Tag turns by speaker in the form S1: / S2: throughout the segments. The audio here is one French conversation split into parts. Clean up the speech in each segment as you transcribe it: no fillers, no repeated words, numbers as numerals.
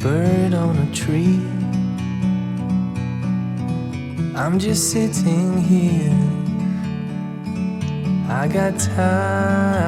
S1: bird on a tree. I'm just sitting here. I got time,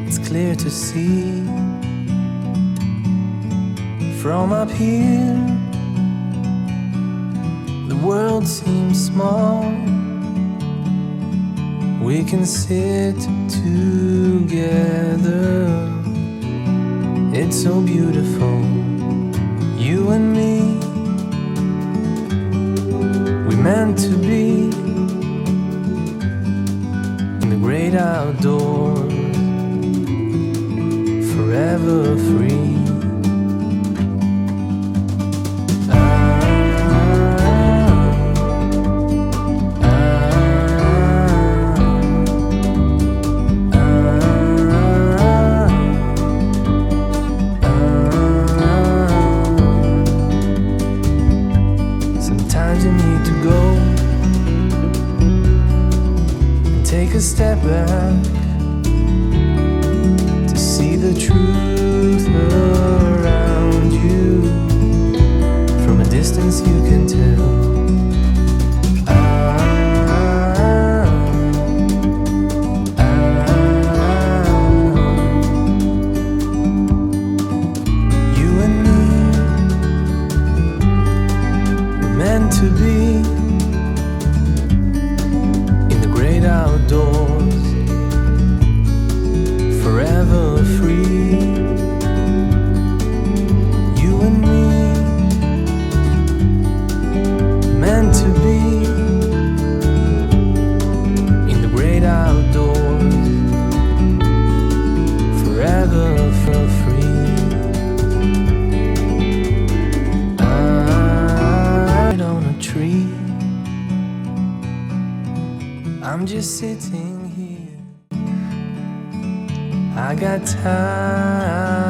S1: it's clear to see. From up here, the world seems small. We can sit together. It's so beautiful, you and me. We meant to be in the great outdoors, forever free. Take a step back to see the truth around you. From a distance you can tell. You and me were meant to be outdoors, forever free. You and me, meant to be in the great outdoors, forever free. I'm on a tree. I'm just sitting here. I got time,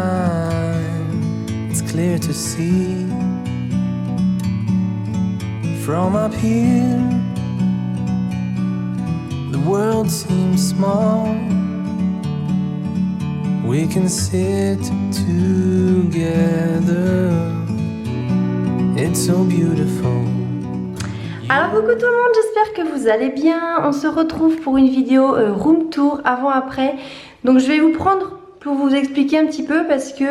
S1: it's clear to see. From up here, the world seems small. We can sit together. It's so beautiful.
S2: Alors coucou tout le monde, j'espère que vous allez bien. On se retrouve pour une vidéo room tour avant-après. Donc je vais vous prendre pour vous expliquer un petit peu parce que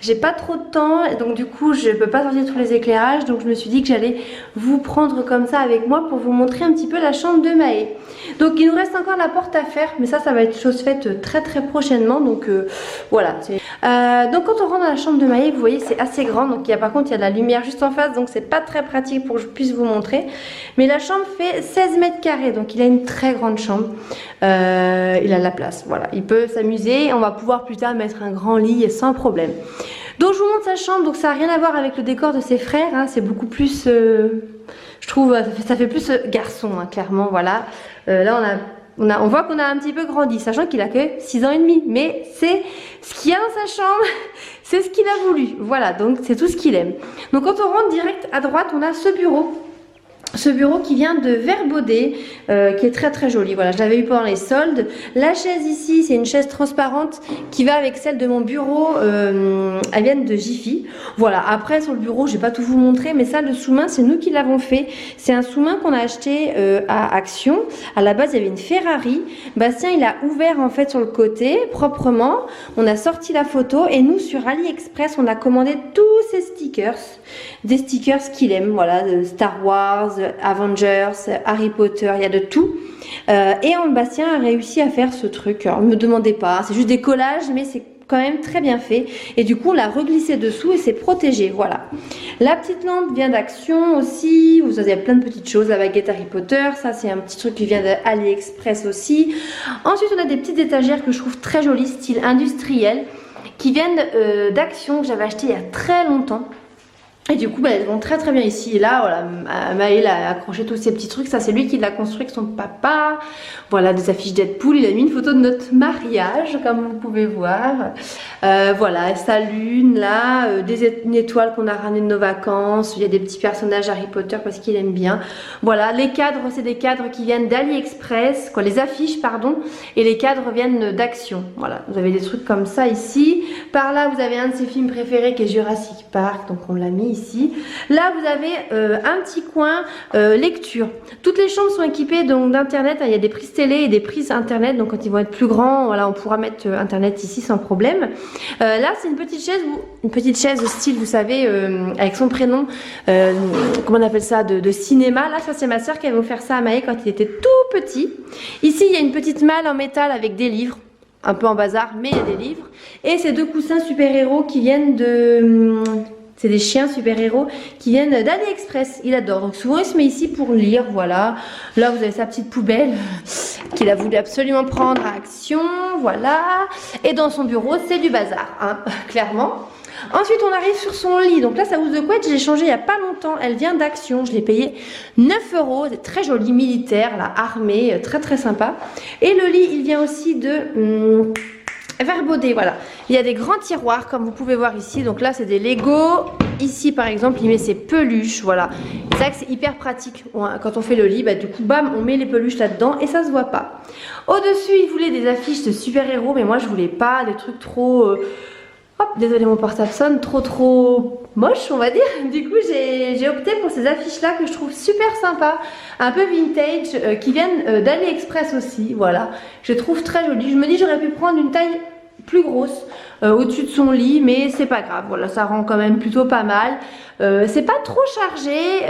S2: j'ai pas trop de temps. Et donc du coup je peux pas sortir tous les éclairages. Donc je me suis dit que j'allais vous prendre comme ça avec moi pour vous montrer un petit peu la chambre de Maë. Donc il nous reste encore la porte à faire. Mais ça va être chose faite très prochainement. Donc voilà. Donc quand on rentre dans la chambre de Maë, vous voyez c'est assez grand. Donc par contre il y a de la lumière juste en face. Donc c'est pas très pratique pour que je puisse vous montrer. Mais la chambre fait 16 mètres carrés. Donc il a une très grande chambre. Il a de la place. Voilà. Il peut s'amuser. On va pouvoir plus tard mettre un grand lit sans problème. Donc je vous montre sa chambre. Donc ça n'a rien à voir avec le décor de ses frères. Hein. C'est beaucoup plus... je trouve ça fait plus garçon hein, clairement. Voilà. Là on voit qu'on a un petit peu grandi, sachant qu'il a que 6 ans et demi. Mais c'est ce qu'il y a dans sa chambre, c'est ce qu'il a voulu. Voilà, donc c'est tout ce qu'il aime. Donc quand on rentre direct à droite, on a ce bureau. Ce bureau qui vient de Verbaudet, qui est très joli. Voilà, je l'avais eu pendant les soldes. La chaise ici, c'est une chaise transparente qui va avec celle de mon bureau. Elles viennent de Jiffy. Voilà, après sur le bureau, je vais pas tout vous montrer, mais ça, le sous-main, c'est nous qui l'avons fait. C'est un sous-main qu'on a acheté à Action. À la base, il y avait une Ferrari. Bastien, il a ouvert en fait sur le côté, proprement. On a sorti la photo et nous, sur AliExpress, on a commandé tous ces stickers. Des stickers qu'il aime, voilà, Star Wars, Avengers, Harry Potter, il y a de tout. Et Bastien a réussi à faire ce truc. Alors, ne me demandez pas, c'est juste des collages, mais c'est quand même très bien fait. Et du coup, on l'a reglissé dessous et c'est protégé. Voilà. La petite lampe vient d'Action aussi. Vous avez plein de petites choses. La baguette Harry Potter, ça c'est un petit truc qui vient d'AliExpress aussi. Ensuite, on a des petites étagères que je trouve très jolies, style industriel, qui viennent d'Action, que j'avais acheté il y a très longtemps. Et du coup, bah, elles vont très très bien ici. Et là, voilà, Maël a accroché tous ces petits trucs. Ça, c'est lui qui l'a construit avec son papa. Voilà, des affiches Deadpool. Il a mis une photo de notre mariage, comme vous pouvez voir. Voilà, sa lune, là, une étoile qu'on a ramenée de nos vacances. Il y a des petits personnages Harry Potter parce qu'il aime bien. Voilà, les cadres, c'est des cadres qui viennent d'AliExpress, quoi, les affiches, pardon. Et les cadres viennent d'Action. Voilà, vous avez des trucs comme ça ici. Par là, vous avez un de ses films préférés qui est Jurassic Park. Donc, on l'a mis ici. Là, vous avez un petit coin lecture. Toutes les chambres sont équipées donc d'internet. Il y a des prises télé et des prises internet. Donc quand ils vont être plus grands, voilà, on pourra mettre internet ici sans problème. Là, c'est une petite chaise style, vous savez, avec son prénom. Comment on appelle ça, de cinéma. Là, ça c'est ma soeur qui avait offert ça à Maë quand il était tout petit. Ici, il y a une petite malle en métal avec des livres. Un peu en bazar, mais il y a des livres. Et ces deux coussins super-héros qui viennent de... C'est des chiens super-héros qui viennent d'AliExpress. Il adore. Donc souvent, il se met ici pour lire. Voilà. Là, vous avez sa petite poubelle qu'il a voulu absolument prendre à Action. Voilà. Et dans son bureau, c'est du bazar, hein, clairement. Ensuite, on arrive sur son lit. Donc là, sa housse de couette, je l'ai changée il n'y a pas longtemps. Elle vient d'Action. Je l'ai payée 9 €. C'est très joli, militaire, là, armé, très très sympa. Et le lit, il vient aussi de... Verbaudet, voilà. Il y a des grands tiroirs comme vous pouvez voir ici. Donc là, c'est des Lego. Ici, par exemple, il met ses peluches. Voilà. C'est vrai que c'est hyper pratique. Quand on fait le lit, bah, du coup, bam, on met les peluches là-dedans et ça se voit pas. Au-dessus, il voulait des affiches de super-héros, mais moi, je voulais pas des trucs trop... Hop, désolé, mon portable sonne. Trop moche, on va dire. Du coup, j'ai opté pour ces affiches-là que je trouve super sympa. Un peu vintage, qui viennent d'AliExpress aussi. Voilà. Je les trouve très jolies. Je me dis, j'aurais pu prendre une taille plus grosse au-dessus de son lit, mais c'est pas grave. Voilà, ça rend quand même plutôt pas mal. C'est pas trop chargé,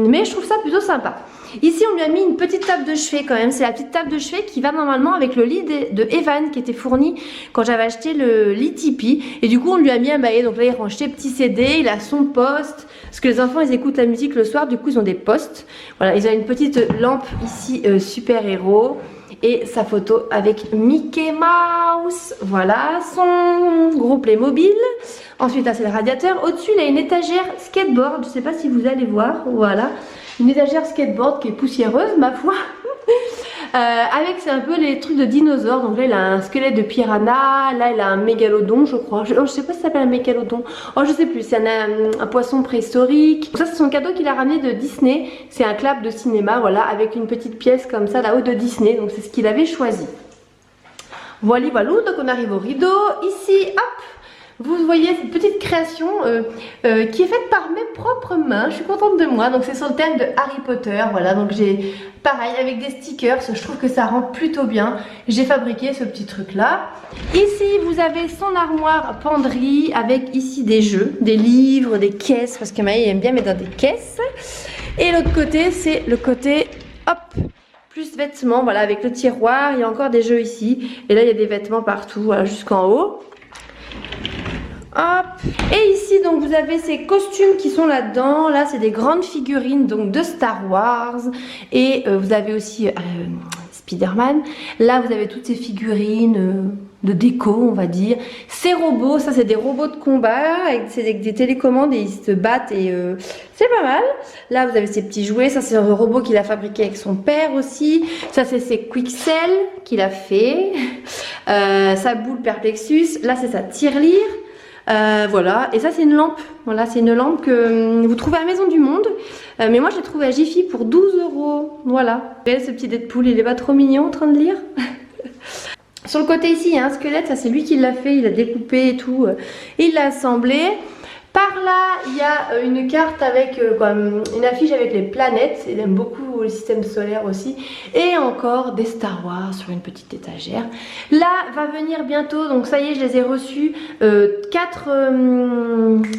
S2: mais je trouve ça plutôt sympa. Ici, on lui a mis une petite table de chevet quand même. C'est la petite table de chevet qui va normalement avec le lit de Evan qui était fourni quand j'avais acheté le lit Tipeee. Et du coup, on lui a mis un baillet. Donc là, il range ses petits CD, il a son poste. Parce que les enfants, ils écoutent la musique le soir. Du coup, ils ont des postes. Voilà, ils ont une petite lampe ici, super-héros. Et sa photo avec Mickey Mouse. Voilà, son gros Playmobil. Ensuite, là, c'est le radiateur. Au-dessus, il a une étagère skateboard. Je ne sais pas si vous allez voir. Voilà. Une étagère skateboard qui est poussiéreuse, ma foi. Avec, c'est un peu les trucs de dinosaures. Donc là, il a un squelette de piranha. Là, il a un mégalodon, je crois. Je sais pas si ça s'appelle un mégalodon. Oh, je sais plus. C'est un poisson préhistorique. Donc ça, c'est son cadeau qu'il a ramené de Disney. C'est un clap de cinéma, voilà, avec une petite pièce comme ça là-haut de Disney. Donc c'est ce qu'il avait choisi. Voilà, voilà. Donc on arrive au rideau. Ici, hop, vous voyez cette petite création qui est faite par mes propres mains. Je suis contente de moi. Donc c'est sur le thème de Harry Potter. Voilà, donc j'ai pareil avec des stickers. Je trouve que ça rend plutôt bien. J'ai fabriqué ce petit truc là. Ici vous avez son armoire penderie avec ici des jeux, des livres, des caisses. Parce que Maë aime bien mettre dans des caisses. Et l'autre côté c'est le côté hop, plus vêtements. Voilà, avec le tiroir. Il y a encore des jeux ici. Et là il y a des vêtements partout, voilà, jusqu'en haut. Hop. Et ici donc vous avez ces costumes qui sont là-dedans. Là c'est des grandes figurines donc de Star Wars. Et vous avez aussi Spider-Man. Là vous avez toutes ces figurines de déco on va dire. Ces robots, ça c'est des robots de combat avec des télécommandes et ils se battent et c'est pas mal. Là vous avez ces petits jouets. Ça c'est un robot qu'il a fabriqué avec son père aussi. Ça c'est ses Quixel qu'il a fait. Sa boule Perplexus. Là c'est sa tirelire. Voilà, et ça c'est une lampe. Voilà, c'est une lampe que vous trouvez à Maison du Monde. Mais moi je l'ai trouvée à Jiffy pour 12 €. Voilà. Vous voyez ce petit Deadpool, il est pas trop mignon en train de lire. Sur le côté ici, il y a un squelette. Ça c'est lui qui l'a fait, il a découpé et tout. Et il l'a assemblé. Par là, il y a une carte avec une affiche avec les planètes. Il aime beaucoup le système solaire aussi. Et encore des Star Wars sur une petite étagère. Là, va venir bientôt, donc ça y est, je les ai reçus, 4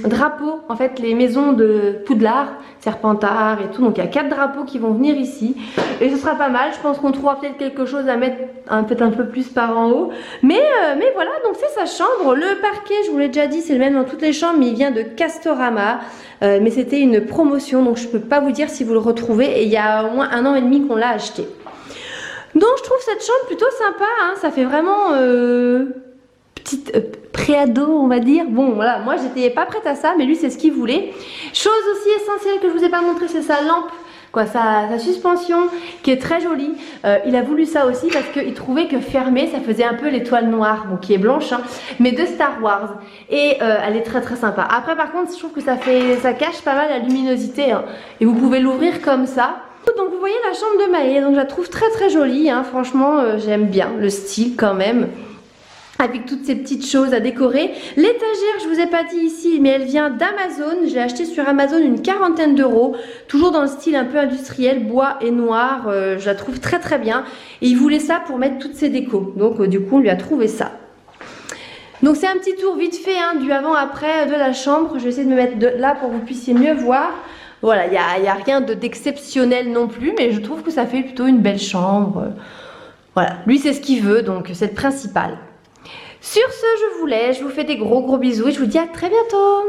S2: drapeaux. En fait, les maisons de Poudlard, Serpentard et tout. Donc il y a 4 drapeaux qui vont venir ici. Et ce sera pas mal. Je pense qu'on trouvera peut-être quelque chose à mettre peut-être un peu plus par en haut. Mais voilà, donc c'est sa chambre. Le parquet, je vous l'ai déjà dit, c'est le même dans toutes les chambres. Mais il vient de Castorama. Mais c'était une promotion. Donc je peux pas vous dire si vous le retrouvez. Et il y a au moins 1 an et demi qu'on l'a acheté. Donc je trouve cette chambre plutôt sympa. Hein. Ça fait vraiment... petite préado, on va dire. Bon, voilà, moi j'étais pas prête à ça, mais lui c'est ce qu'il voulait. Chose aussi essentielle que je vous ai pas montré, c'est sa lampe. Quoi, sa suspension qui est très jolie. Il a voulu ça aussi parce qu'il trouvait que fermée ça faisait un peu l'étoile noire, bon, qui est blanche, hein, mais de Star Wars. Et elle est très très sympa. Après par contre je trouve que ça cache pas mal la luminosité, hein, et vous pouvez l'ouvrir comme ça. Donc vous voyez la chambre de Maë, donc je la trouve très très jolie, hein, franchement j'aime bien le style quand même. Avec toutes ces petites choses à décorer. L'étagère, je vous ai pas dit ici, mais elle vient d'Amazon. Je l'ai acheté sur Amazon une 40aine d'euros. Toujours dans le style un peu industriel, bois et noir. Je la trouve très très bien. Et il voulait ça pour mettre toutes ses décos. Donc du coup, on lui a trouvé ça. Donc c'est un petit tour vite fait, hein, du avant-après de la chambre. Je vais essayer de me mettre là pour que vous puissiez mieux voir. Voilà, il n'y a rien d'exceptionnel non plus. Mais je trouve que ça fait plutôt une belle chambre. Voilà, lui c'est ce qu'il veut, donc c'est le principal. Sur ce, je vous laisse, je vous fais des gros bisous et je vous dis à très bientôt.